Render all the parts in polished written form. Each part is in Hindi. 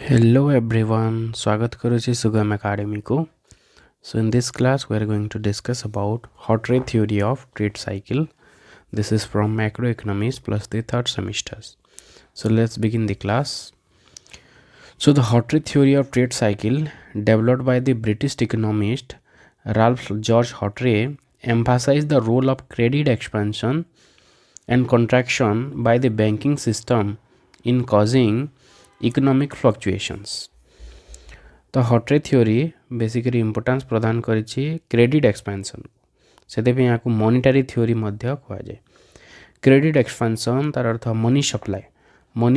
Hello everyone, स्वागत करुछि सुगम एकेडमी को. So in this class we are going to discuss about hot rate theory of trade cycle. This is from macroeconomics plus the third semesters. So let's begin the class. So the hot rate theory of trade cycle developed by the British economist Ralph George Hotray emphasized the role of credit expansion and contraction by the banking system in causing economic fluctuations. तो हॉटरे थ्योरी बेसिकली इंपोर्टेंस प्रदान करिछि क्रेडिट एक्सपेंशन से यहाँ मॉनिटरी थ्योरी कहुए. क्रेडिट एक्सपेंशन तार अर्थ मनी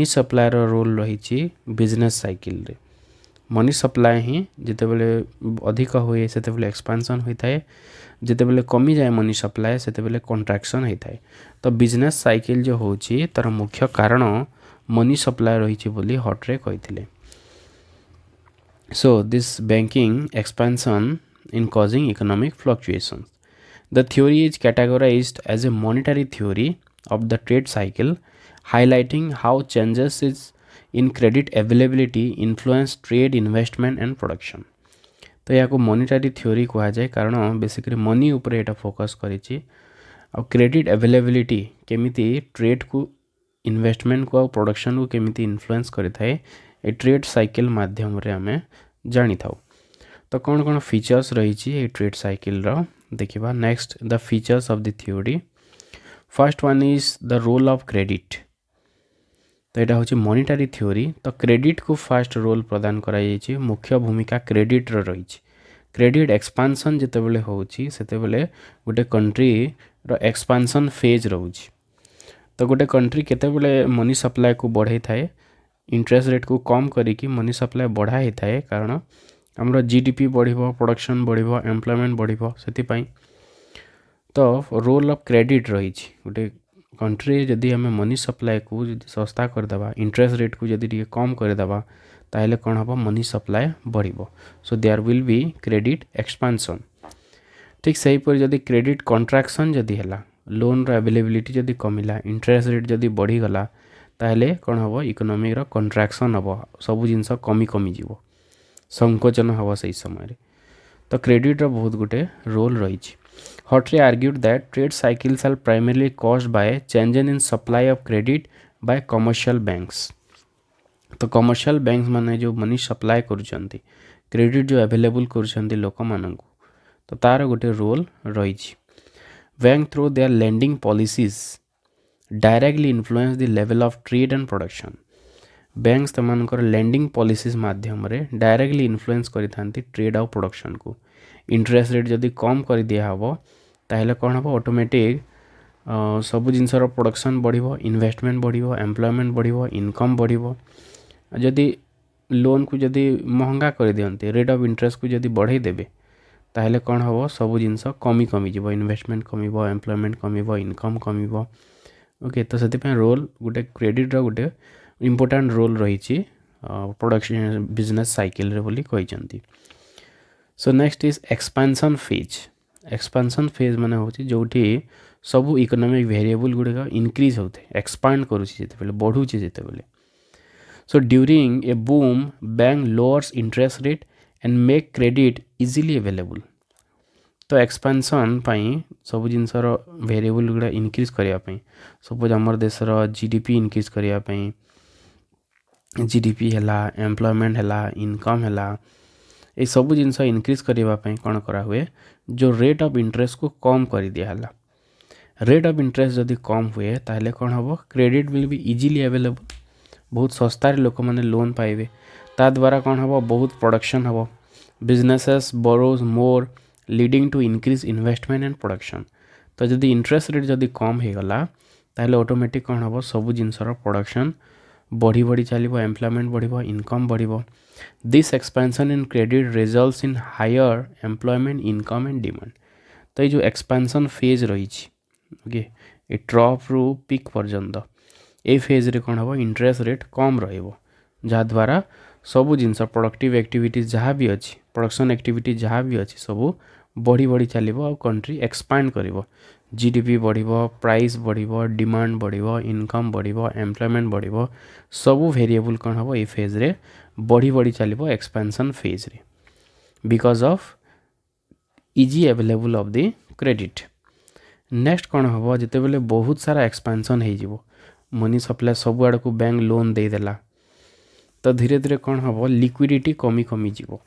सप्लाई रोल रही बिजनेस साइकिल रे. मनी सप्लाई ही जितेबले अधिक हुए से एक्सपेंशन होता है, जितेबले कमी जाए मनी सप्लाई से कंट्राक्शन होता है. तो बिजनेस साइकिल जो होची तार मुख्य कारण मनी सप्लाई रही बोली हॉटरे कही. So this banking expansion in causing economic fluctuations. The theory is categorized as a monetary theory of the trade cycle, highlighting how changes in credit availability influence trade, investment and production. तो यहाँ को monetary theory कहा जाए कारण बेसिकली मनी ऊपर एटा फोकस करिछि. और क्रेडिट अवेलेबिलिटी केमिति ट्रेड को, इन्वेस्टमेंट को और प्रोडक्शन को केमिति इन्फ्लुएंस करिथाए ए ट्रेड साइकिल माध्यम रे आमे जानी थाउ. तो कौन कौन फीचर्स रही ए ट्रेड साइकिल रो देखिबा. Next the features of the theory. First one is the role of credit. तो यहाँ हूँ मॉनिटरी थ्योरी. तो क्रेडिट को फर्स्ट रोल प्रदान कराई, मुख्य भूमिका क्रेडिट रही. क्रेडिट एक्सपांसन जितेबले होची सेतेबले गोटे कंट्री रो एक्सपांसन फेज रोची. तो गोटे कंट्री केतेबले मनी सप्लाई को बढ़ाई थाए, इंटरेस्ट रेट को कम करिकी मनी सप्लाई बढ़ाई थाए कारण हमरो जीडीपी बढ़िबो, प्रोडक्शन बढ़िबो, एम्प्लॉयमेंट बढ़िबो सेति. तो रोल ऑफ क्रेडिट रही. गोटे कंट्री जदि हमें मनी सप्लाई को सस्ता करदेबा, इंटरेस्ट रेट को जदि कम करदेबा ताहले कौन हम मनी सप्लाई बढ़िबो. So there will be credit expansion. ठीक सहीपर जदि क्रेडिट कंट्राक्शन जदि है, लोन रो अवेलेबिलिटी जदि कमिला, इंटरेस्ट रेट जदि बढ़ीगला ताहले कौन हम इकोनॉमी रो कंट्राक्शन हम, सब जिनस कमी कमी जीव, संकोचन हम से समय. तो क्रेडिट रो बहुत गोटे रोल रही. Hotray argued that trade cycles are primarily caused by changes in supply of credit by commercial banks. तो कमर्शियल बैंक्स माने जो मनी सप्लाई करुचंती, क्रेडिट जो अवेलेबल करुचंती लोक मानंकु, तो तार गोटे रोल रही. Bank through their lending policies directly influence the level of trade and production. Banks तमानकर लेंडिंग पॉलिसीज माध्यम रे डायरेक्टली इन्फ्लुएंस करिथांती ट्रेड और प्रोडक्शन को. इंटरेस्ट रेट जदि कम कर दिया हबो ताहले कौन हम ऑटोमेटिक सब जिनसर प्रोडक्शन बढ़िबो, इन्वेस्टमेंट बढ़िबो, एम्प्लॉयमेंट बढ़िबो, इनकम बढ़िबो. जदि लोन को जदि महंगा कर दियंते, रेट ऑफ इंटरेस्ट को जदि बढ़ाई देबे ताहले कौन हम सब जिनस कमी कमी जीवो, इन्वेस्टमेंट कमिबो, एम्प्लॉयमेंट कमिबो, इनकम कमिबो. ओके. तो से रोल गोटे क्रेडिट रो गोटे इंपोर्टेंट रोल रही प्रोडक्शन बिजनेस साइकिल रे बोली कहिसंती. So next is expansion phase. Expansion phase माने होची जोठी सब इकोनॉमिक वेरिएबल गुडे इंक्रीज होते, एक्सपांड करूची जेतेबेले, बढ़ुची जेतेबेले. So during a boom bank lowers interest rate and make credit easily available. तो एक्सपांसन पाई सब जिनसर वेरिएबल गुडा इंक्रीज करिया पई, सपोज हमर देशर जीडीपी इंक्रीज करिया पई, जीडीपी हैला, एम्प्लॉयमेंट हैला, इनकम हैला, ये सब जिनस इनक्रीज करने कौन करा हुए, जो रेट ऑफ इंटरेस्ट को कम कर दिया है. रेट ऑफ इंटरेस्ट जदि कम हुए ताहले कौन हम credit will be easily available, बहुत सस्तार लोक मैंने लोन पाइबे. ता द्वारा कौन हम बहुत प्रोडक्शन हम, businesses borrows more leading to increase investment and production. तो जदि इंटरेस्ट रेट जदि कम हो गला ताहले ऑटोमेटिक कौन हम सब जिनसर प्रोडक्शन बढ़ी बढ़ी चलो, एम्प्लॉयमेंट बढ़ो, इनकम बढ़ो. This expansion in credit results in higher employment, income and demand. तो ये जो एक्सपेंशन फेज रही, ओके, ये ट्रफ रु पिक पर्यंत ए फेज रे कौन हम इंटरेस्ट रेट कम रहिबो, जहाद्वारा सब जिनस प्रोडक्टिव एक्टिविटीज जहाँ भी अच्छी, प्रोडक्शन एक्टिविटी जहाँ भी अच्छी सब बढ़ी बढ़ी चलिबो और कंट्री एक्सपांड करिवो जीडीपी बढ़िबो प्राइस बढ़िबो डिमांड बढ़िबो इनकम बढ़िबो एम्प्लॉयमेंट बढ़िबो सबू वेरिएबल कौन हबो ए फेज रे बढ़ी बढ़ी चलिबो एक्सपेंशन फेज रे because of easy available of the credit next कौन हम जिते बेले बहुत सारा एक्सपेंशन हो मनी सप्लाई सब आड़ को बैंक लोन देदेला तो धीरे धीरे कौन हम लिक्विडिटी कमी कमी जीवो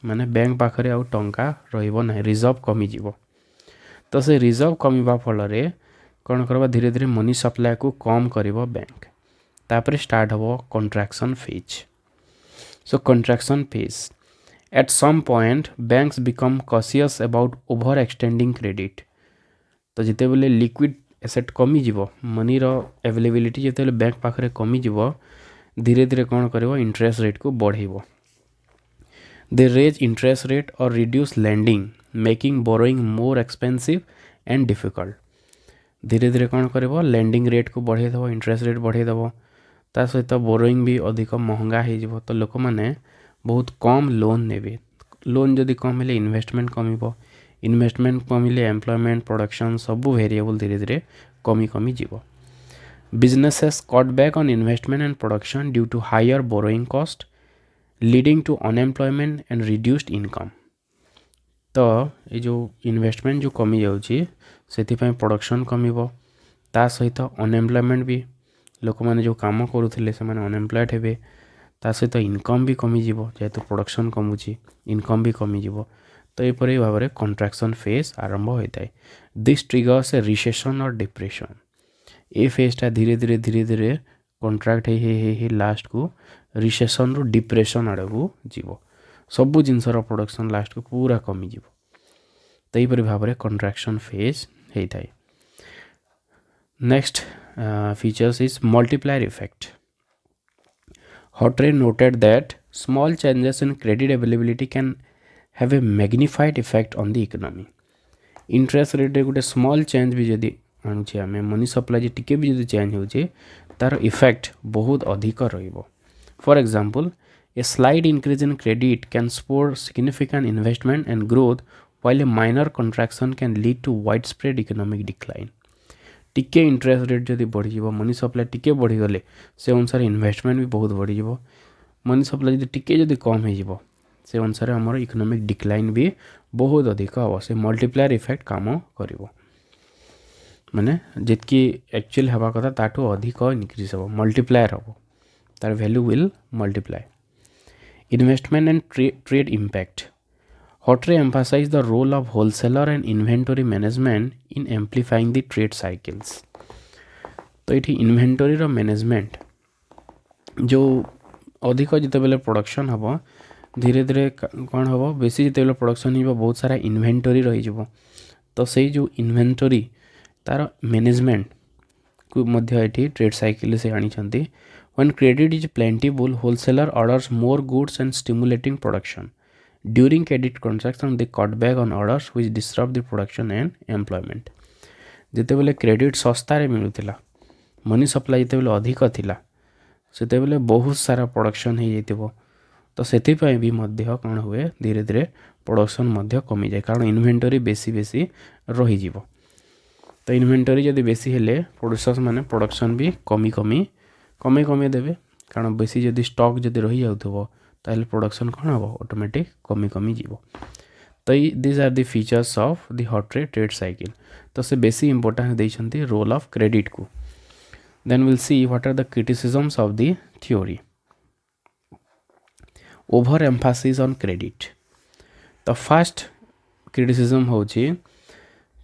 माने बैंक पाखरे आउ टंका रहिबो ना रिजर्व कमी जीवो तो से रिजर्व कमीबा फल रे कौन करबा धीरे धीरे मनी सप्लाई को कम करिवो बैंक तापर स्टार्ट हबो contraction phase so contraction phase at some point banks become cautious about over extending credit तो जिते बेले लिक्विड एसेट कमी जीवो मनी रो अवेलेबिलिटी जिते बेले बैंक पाखरे कमी जीवो धीरे धीरे कौन करिवो इंटरेस्ट रेट को बढ़ेबो दे रेज इंटरेस्ट रेट और reduce lending making borrowing more expensive and difficult धीरे धीरे कौन करिवो लैंडिंग रेट को बढ़े देबो इंटरेस्ट रेट बढ़े देबो ता सहित बोरोइंग भी अधिक महंगा हो जीवो तो लोक माने बहुत कम लोन नेबे लोन जदि कम हेले इन्वेस्टमेंट कमिबो इन्वेस्टमेंट कमिले एम्प्लॉयमेंट प्रोडक्शन सबू वेरिएबल धीरे धीरे कमी कमी जीवो businesses cut back on investment and production due to higher borrowing cost leading to unemployment and reduced income तो ये जो इन्वेस्टमेंट जो कमी जाउची सेथिपाई प्रोडक्शन कमिबो ता सहित अनएम्प्लॉयमेंट भी लोक माने जो काम करूथिले से माने अनएम्प्लॉयड हेबे ता सहित इनकम भी कमी जीवो जेहेतु प्रोडक्शन कमुची इनकम भी कमी जीवो तो यहपरी भाव में कंट्रैक्शन फेज आरंभ होता है दिस ट्रिगर्स ए रिसेशन और डिप्रेशन ए फेजटा धीरे धीरे धीरे धीरे कंट्राक्ट हे लास्ट को रिसेशन रु डिप्रेशन आड़ को जीव सबू जिनसर प्रोडक्शन लास्ट को पूरा कमी जीव तो यहपरी भाव में कंट्रैक्शन फेज होता है next features is multiplier effect Hawtrey noted that small changes in credit availability can have a magnified effect on the economy. Interest rate गोटे स्मॉल चेंज भी जदि आणुचे आम मनी सप्लाई टिके भी जदि चेंज होचे तार इफेक्ट बहुत अधिक रहिबो for example a slight increase in credit can spur significant investment and growth while a minor contraction can lead to widespread economic decline टिके इंटरेस्ट रेट जदि बढ़ी मनी सप्लाई टिके बढ़ीगले से अनुसार इन्वेस्टमेंट भी बहुत बढ़ी मनी सप्लाई जदि टिके जदि कम हो से अनुसार आमर इकोनॉमिक डिक्लाइन भी बहुत अधिक हम से मल्टीप्लायर इफेक्ट काम करिवो माने जितकी एक्चुअल हवा कथा ताठू अधिक इनक्रीज हो मल्टीप्लायर हो तार value will multiply investment and trade impact Hawtrey emphasized the role of wholesaler and inventory management in amplifying the trade cycles. तो ये इन्वेंटरी रो मैनेजमेंट जो अधिक जिते बेले प्रोडक्शन हम धीरे धीरे कौन हम बेसी जिते बेले प्रोडक्शन हो बहुत सारा इन्वेंटरी रही तो से जो इन्वेंटरी तार मैनेजमेंट को मध्य ट्रेड साइकिल से आनी when credit is प्लेंटिफुल wholesaler orders more goods and stimulating production During credit contraction, they cut back on orders which disrupt the production and employment. जिते बेले क्रेडिट सस्ता रे मिलुथिला मनी सप्लाई जिते बेले अधिक थिला सेते बेले बहुत सारा प्रोडक्शन हो जाइतिबो तो सेति पय भी मध्य कोन हुए धीरे धीरे प्रोडक्शन मध्य कमी जाए कारण इन्वेंटरी बेसी बेसी रही जीवो तो इन्वेंटरी जदि बेसी हेले प्रोड्यूसर्स माने प्रोडक्शन भी कमी कमी कमी कमी देबे कारण बेसी जदि स्टॉक जदि रही जाउथबो ताहले प्रोडक्शन कौन हम ऑटोमेटिक कमी कमी जीवो तो this are the features of the Hawtrey trade cycle तो से बेसी इंपोर्टेंस देइछंती रोल ऑफ क्रेडिट को then will see what are the criticisms of the theory over emphasis on credit तो फर्स्ट क्रिटिसिजम होची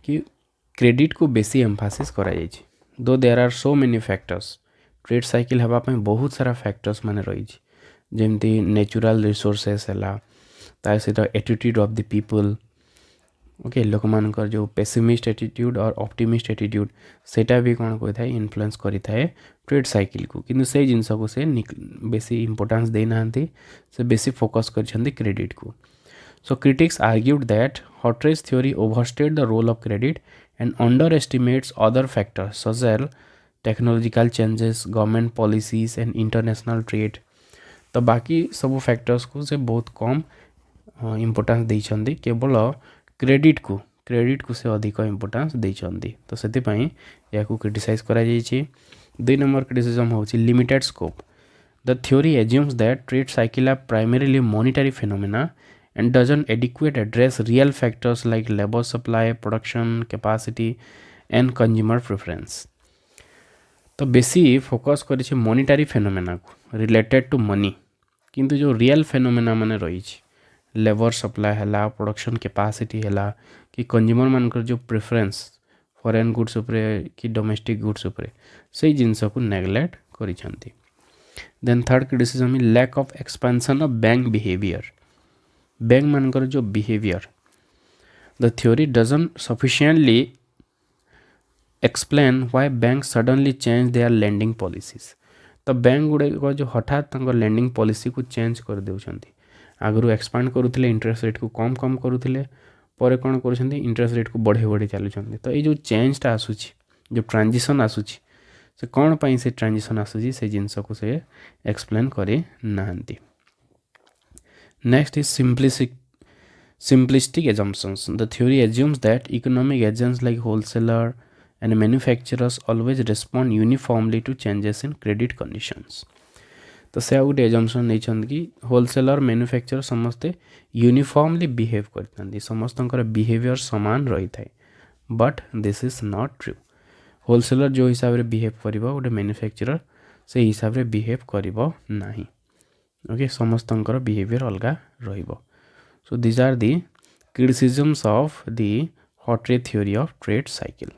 कि क्रेडिट को बेसी एम्फासिस करा जाइछि दो there are so many factors trade cycle हवा पे बहुत सारा फैक्टर्स माने रही जेमती नेचुरल रिसोर्सेस है तार सहित attitude of the people okay लोक मानकर जो पेसिमिस्ट एटीट्यूड और ऑप्टिमिस्ट एटीट्यूड सेटा भी कौन कोई था इन्फ्लुएंस करी थाए ट्रेड साइकिल को किंतु से जिनस को से बेसी इंपोर्टेंस देना से बेसी फोकस कर क्रेडिट को so critics argued that Hawtrey's theory overstated the role of credit and underestimates other factors such as technological changes, government policies and international trade. तो बाकी सब फैक्टर्स को से बहुत कम इम्पोर्टेंस देइछंदी केवल क्रेडिट को से अधिक इंपोर्टान्स देइछन्ती तो सेतिपई याकू क्रिटिसाइज करा जाइछि। 2 नंबर क्रिटिसिज्म होछि limited scope. The theory assumes that trade cycle are primarily monetary phenomena and doesn't adequate address real factors like labor supply, production capacity and consumer preference। तो बेसी फोकस करिछि मॉनिटरी फेनोमेना को रिलेटेड टू मनी, किंतु जो रियल फेनोमेना माने रही लेबर सप्लाई है, प्रोडक्शन कैपेसिटी है कि कंज्यूमर मानकर जो प्रेफरेंस फॉरेन गुड्स उपरे कि डोमेस्टिक गुड्स उपरे से जिनस को नेग्लेक्ट करिसेंती। Then third criticism is lack of expansion of bank behaviour. Bank मानकर जो behaviour the theory doesn't sufficiently explain why bank suddenly change their lending policies. तो बैंक गुड़े जो हठात लैंडिंग पॉलिसी को चेंज कर देउछंती। आगु एक्सपांड करुथिले इंटरेस्ट रेट को कम कम करुथिले पर कौन करुछंती इंटरेस्ट रेट को बढ़े बढ़े चलुछंती। तो ये जो चेंजटा आसुची जो ट्रांजिशन आसुची से कौन पाई से ट्रांजिशन आसुची से जिनस को से एक्सप्लेन करे नाहंती। Next is simplistic assumptions। The theory assumes that economic agents like wholesaler and manufacturers always respond uniformly to changes in credit conditions। तो से गोटे एजम्पसन नहीं कि होलसेलर मैन्युफैक्चरर समस्ते यूनिफॉर्मली बिहेव करते समस्त बिहेवियर सामान रही था but this is not true. Wholesaler जो हिसाब से बिहेव कर गोटे मैन्युफैक्चरर से हिसाब से बिहेव करिबो नाही। ओके समस्त बिहेवियर अलग रहिबो। So this are the criticisms of the Hawtrey theory of trade cycle.